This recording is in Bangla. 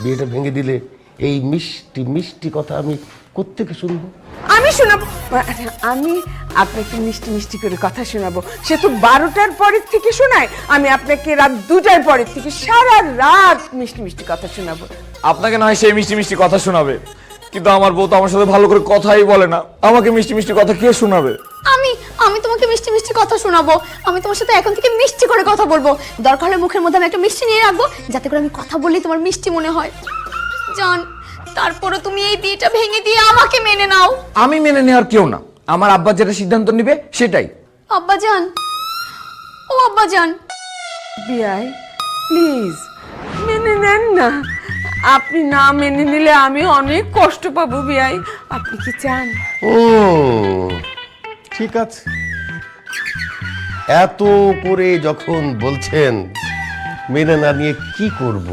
বিয়েটা ভেঙে দিলে এই মিষ্টি মিষ্টি কথা আমি কোত্থেকে শুনবো? আমি শোনাবো, আমি আপনাকে মিষ্টি মিষ্টি করে কথা শোনাবো। সে তো 12টার পরের থেকে শোনায়, আমি আপনাকে রাত 2টার পরের থেকে সারা রাত মিষ্টি মিষ্টি কথা শোনাবো। আপনাকে নয় সেই মিষ্টি মিষ্টি কথা শোনাবে, কিন্তু আমার বউ তো আমার সাথে ভালো করে কথাই বলে না। আমাকে মিষ্টি মিষ্টি কথা কে শোনাবে? আমি আমি তোমাকে মিষ্টি মিষ্টি কথা শোনাবো। আমি তোমার সাথে এখন থেকে মিষ্টি করে কথা বলবো। দরকার হলে মুখের মধ্যে আমি একটা মিষ্টি নিয়ে রাখবো, যাতে করে আমি কথা বললেই তোমার মিষ্টি মনে হয়। জান, তারপরে তুমি এই বিয়েটা ভেঙে দিয়ে আমাকে মেনে নাও। আমি মেনে নেওয়ার কেউ না, আমার আব্বা যেটা সিদ্ধান্ত নেবে সেটাই। আব্বাজান, ও আব্বাজান, বিয়াই প্লিজ মেনে নেন না। আপনি না মেনে নিলে আমি অনেক কষ্ট পাবো বিয়াই। আপনি কি চান? ঠিক আছে, এত করে যখন বলছেন, মেনে না নিয়ে কি করব?